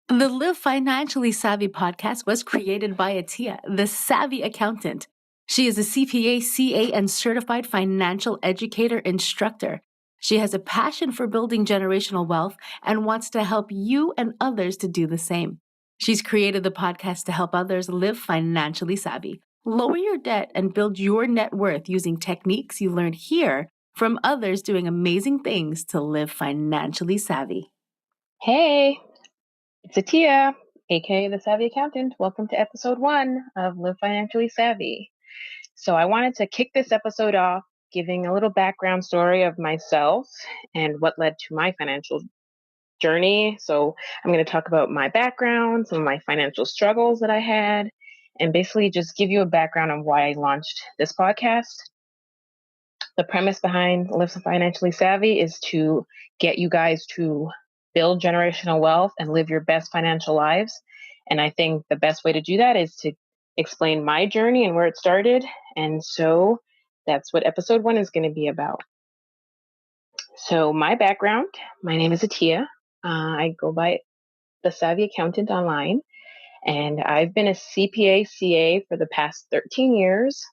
The Live Financially Savvy podcast was created by Atiya, the savvy accountant. She is a CPA, CA, and certified financial educator instructor. She has a passion for building generational wealth and wants to help you and others to do the same. She's created the podcast to help others live financially savvy, lower your debt, and build your net worth using techniques you learned here from others doing amazing things to live financially savvy. Hey, it's Atiya, aka the Savvy Accountant. Welcome to episode 1 of Live Financially Savvy. So, I wanted to kick this episode off giving a little background story of myself and what led to my financial journey. So, I'm going to talk about my background, some of my financial struggles that I had, and basically just give you a background on why I launched this podcast. The premise behind Live Financially Savvy is to get you guys to build generational wealth and live your best financial lives. And I think the best way to do that is to explain my journey and where it started. And so that's what episode 1 is going to be about. So, my background, my name is Atiya. I go by the Savvy Accountant online, and I've been a CPA CA for the past 13 years.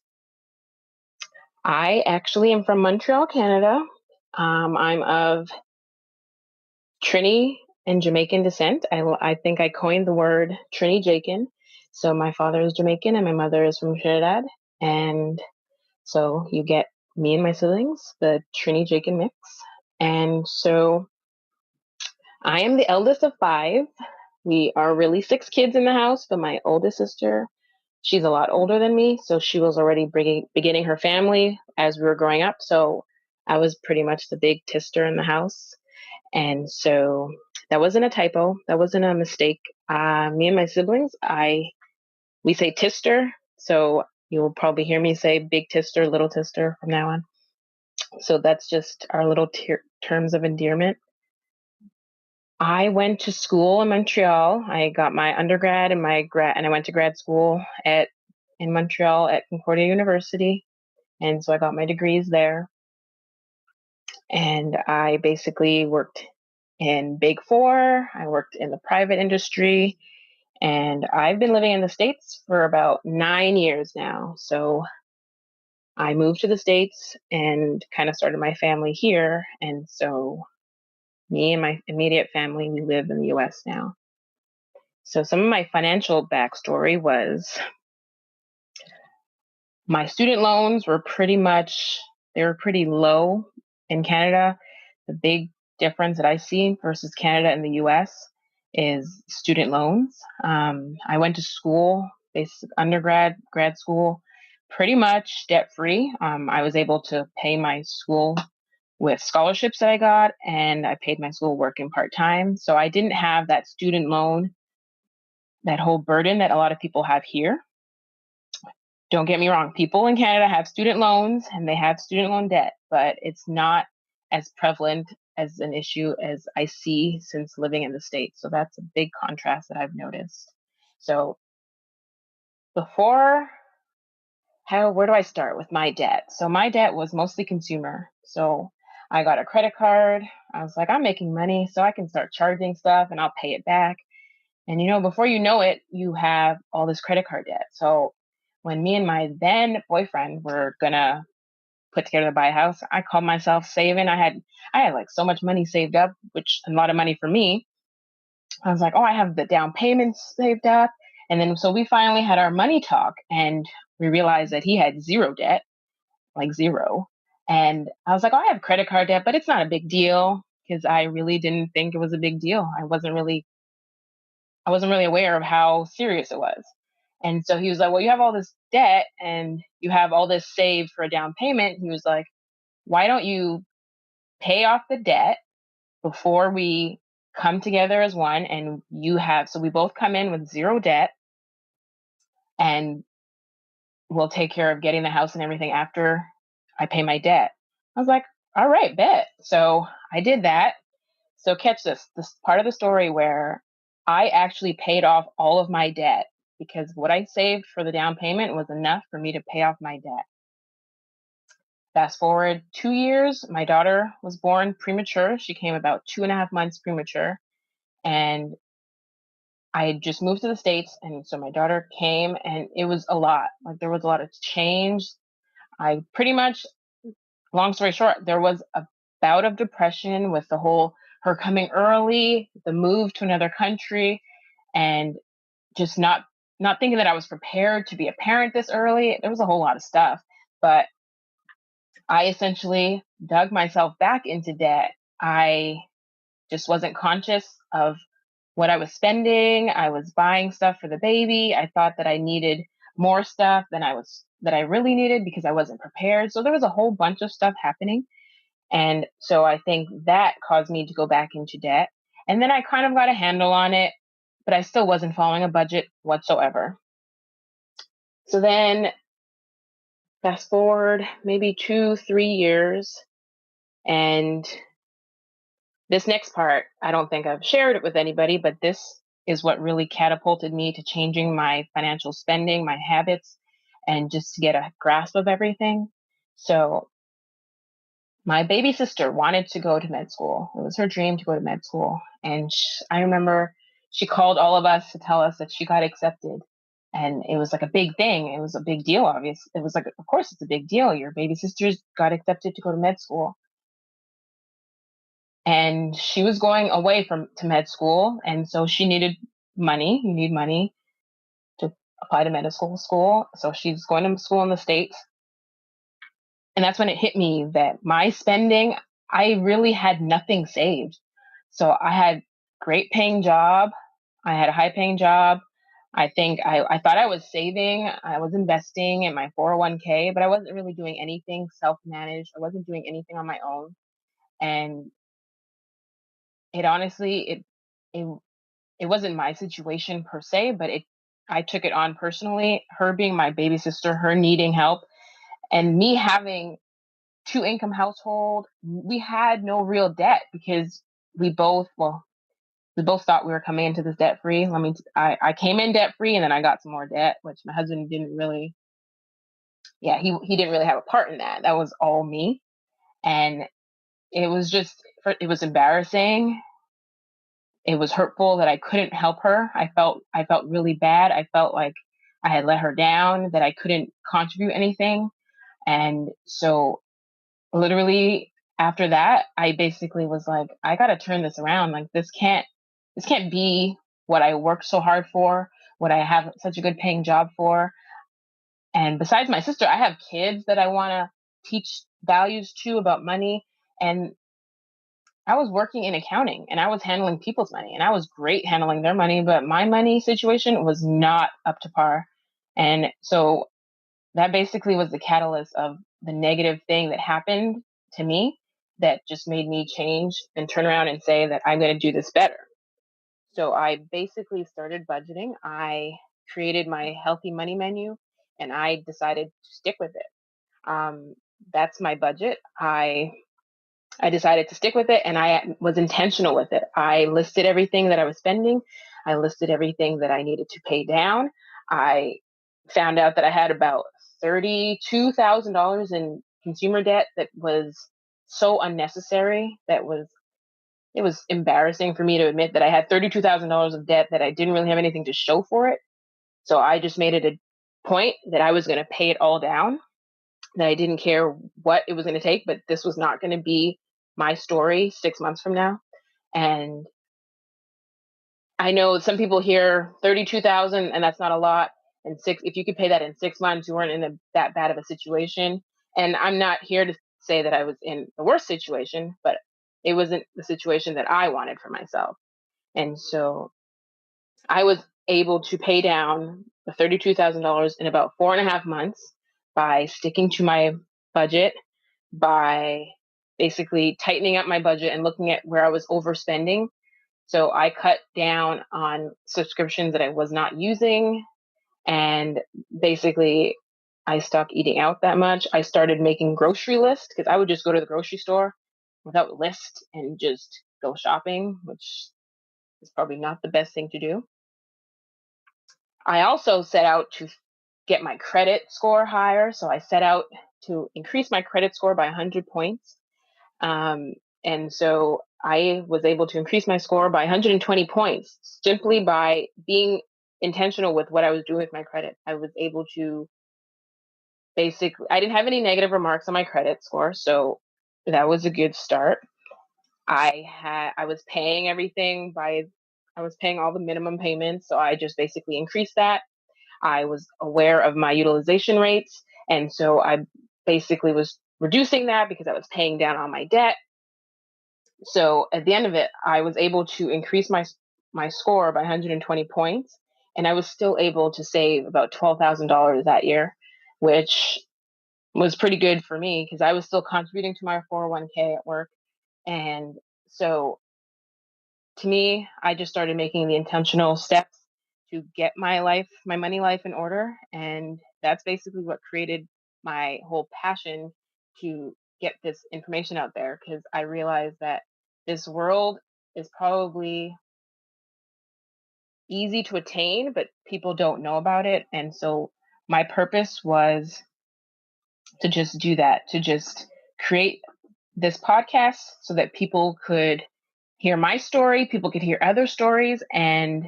I actually am from Montreal, Canada. I'm of Trini and Jamaican descent. I think I coined the word Trini Jakin. So my father is Jamaican and my mother is from Trinidad. And so you get me and my siblings, the Trini Jakin mix. And so I am the eldest of 5. We are really 6 kids in the house, but my oldest sister, she's a lot older than me. So she was already beginning her family as we were growing up. So I was pretty much the big tister in the house. And so that wasn't a typo. That wasn't a mistake. Me and my siblings, we say tister. So you'll probably hear me say big tister, little tister from now on. So that's just our little terms of endearment. I went to school in Montreal. I got my undergrad and and I went to grad school in Montreal at Concordia University. And so I got my degrees there. And I basically worked in Big Four. I worked in the private industry, and I've been living in the States for about 9 years now. So I moved to the States and kind of started my family here. And so me and my immediate family, we live in the US now. So some of my financial backstory was my student loans were pretty low in Canada. The big difference that I see versus Canada and the US is student loans. I went to school, basic undergrad, grad school, pretty much debt free. I was able to pay my school with scholarships that I got, and I paid my school working part time. So I didn't have that student loan, that whole burden that a lot of people have here. Don't get me wrong, people in Canada have student loans and they have student loan debt, but it's not as prevalent as an issue as I see since living in the States. So that's a big contrast that I've noticed. So where do I start with my debt? So my debt was mostly consumer. So I got a credit card. I was like, I'm making money, so I can start charging stuff and I'll pay it back. And before you know it, you have all this credit card debt. So when me and my then boyfriend were gonna put together to buy a house, I called myself saving. I had like so much money saved up, which a lot of money for me. I was like, oh, I have the down payments saved up. And then so we finally had our money talk and we realized that he had zero debt, like zero. And I was like, oh, I have credit card debt, but it's not a big deal because I really didn't think it was a big deal. I wasn't really aware of how serious it was. And so he was like, well, you have all this debt and you have all this saved for a down payment. He was like, why don't you pay off the debt before we come together as one? And so we both come in with zero debt and we'll take care of getting the house and everything after I pay my debt. I was like, all right, bet. So I did that. So catch this part of the story where I actually paid off all of my debt because what I saved for the down payment was enough for me to pay off my debt. Fast forward 2 years, my daughter was born premature. She came about 2.5 months premature. And I had just moved to the States, and so my daughter came, and it was a lot. Like, there was a lot of change. I pretty much, long story short, there was a bout of depression with the whole her coming early, the move to another country, and just not thinking that I was prepared to be a parent this early. There was a whole lot of stuff, but I essentially dug myself back into debt. I just wasn't conscious of what I was spending. I was buying stuff for the baby. I thought that I needed more stuff than I really needed because I wasn't prepared. So there was a whole bunch of stuff happening. And so I think that caused me to go back into debt. And then I kind of got a handle on it, but I still wasn't following a budget whatsoever. So then fast forward maybe 2, 3 years, and this next part, I don't think I've shared it with anybody, but this is what really catapulted me to changing my financial spending, my habits, and just to get a grasp of everything. So, my baby sister wanted to go to med school. It was her dream to go to med school. And I remember she called all of us to tell us that she got accepted. And it was like a big thing. It was a big deal, obviously. It was like, of course, it's a big deal. Your baby sister's got accepted to go to med school. And she was going away to med school, and so she needed money. You need money to apply to medical school. So she's going to school in the States. And that's when it hit me that my spending, I really had nothing saved. So I had great paying job. I had a high paying job. I think I thought I was saving. I was investing in my 401k, but I wasn't really doing anything self-managed. I wasn't doing anything on my own. And it honestly, it it wasn't my situation per se, but I took it on personally. Her being my baby sister, her needing help, and me having two income household, we had no real debt because we both thought we were coming into this debt free. I came in debt free and then I got some more debt, which my husband didn't really, yeah, he didn't really have a part in that. That was all me. And it was just, it was embarrassing. It was hurtful that I couldn't help her. I felt really bad. I felt like I had let her down, that I couldn't contribute anything. And so literally after that, I basically was like, I got to turn this around. Like, this can't be what I worked so hard for, what I have such a good paying job for. And besides my sister, I have kids that I want to teach values to about money. And I was working in accounting and I was handling people's money, and I was great handling their money, but my money situation was not up to par. And so that basically was the catalyst of the negative thing that happened to me that just made me change and turn around and say that I'm going to do this better. So I basically started budgeting. I created my healthy money menu and I decided to stick with it. That's my budget. I decided to stick with it and I was intentional with it. I listed everything that I was spending. I listed everything that I needed to pay down. I found out that I had about $32,000 in consumer debt that was so unnecessary it was embarrassing for me to admit that I had $32,000 of debt that I didn't really have anything to show for it. So I just made it a point that I was going to pay it all down, that I didn't care what it was going to take, but this was not going to be my story 6 months from now. And I know some people hear 32,000 and that's not a lot. And if you could pay that in 6 months, you weren't in that bad of a situation. And I'm not here to say that I was in the worst situation, but it wasn't the situation that I wanted for myself. And so I was able to pay down the $32,000 in about 4.5 months by sticking to my budget, by basically tightening up my budget and looking at where I was overspending. So I cut down on subscriptions that I was not using. And basically, I stopped eating out that much. I started making grocery lists because I would just go to the grocery store without list and just go shopping, which is probably not the best thing to do. I also set out to get my credit score higher. So I set out to increase my credit score by 100 points. And so I was able to increase my score by 120 points simply by being intentional with what I was doing with my credit. I was able to basically, I didn't have any negative remarks on my credit score, so that was a good start. I was paying everything I was paying all the minimum payments, so I just basically increased that. I was aware of my utilization rates, and so I basically was reducing that because I was paying down on my debt. So at the end of it, I was able to increase my score by 120 points, and I was still able to save about $12,000 that year, which was pretty good for me because I was still contributing to my 401k at work. And so to me, I just started making the intentional steps to get my money life in order. And that's basically what created my whole passion to get this information out there because I realized that this world is probably easy to attain, but people don't know about it. And so my purpose was to just do that, to just create this podcast so that people could hear my story, people could hear other stories, and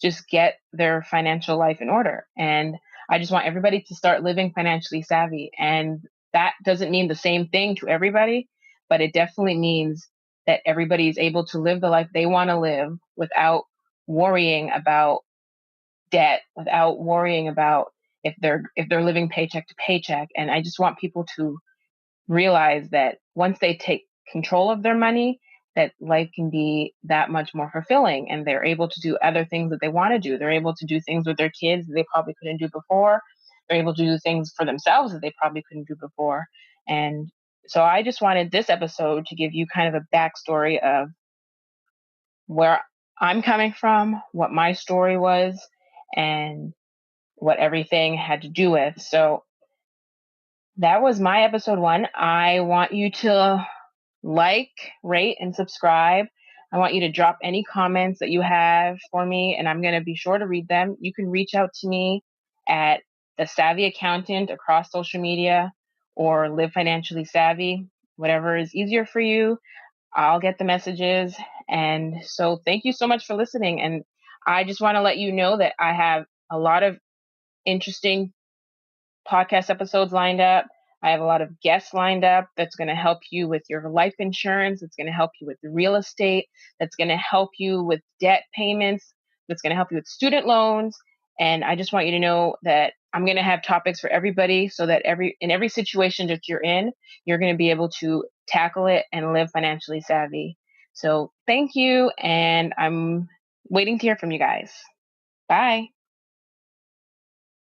just get their financial life in order. And I just want everybody to start living financially savvy. And that doesn't mean the same thing to everybody, but it definitely means that everybody is able to live the life they want to live without worrying about debt, without worrying about if they're living paycheck to paycheck. And I just want people to realize that once they take control of their money, that life can be that much more fulfilling and they're able to do other things that they want to do. They're able to do things with their kids that they probably couldn't do before. They're able to do things for themselves that they probably couldn't do before. And so I just wanted this episode to give you kind of a backstory of where I'm coming from, what my story was, and what everything had to do with. So that was my episode 1. I want you to like, rate, and subscribe. I want you to drop any comments that you have for me, and I'm going to be sure to read them. You can reach out to me at the Savvy Accountant across social media or Live Financially Savvy, whatever is easier for you. I'll get the messages. And so thank you so much for listening. And I just want to let you know that I have a lot of interesting podcast episodes lined up. I have a lot of guests lined up that's going to help you with your life insurance. It's going to help you with real estate. That's going to help you with debt payments. That's going to help you with student loans. And I just want you to know that I'm going to have topics for everybody so that in every situation that you're in, you're going to be able to tackle it and live financially savvy. So thank you. And I'm waiting to hear from you guys. Bye.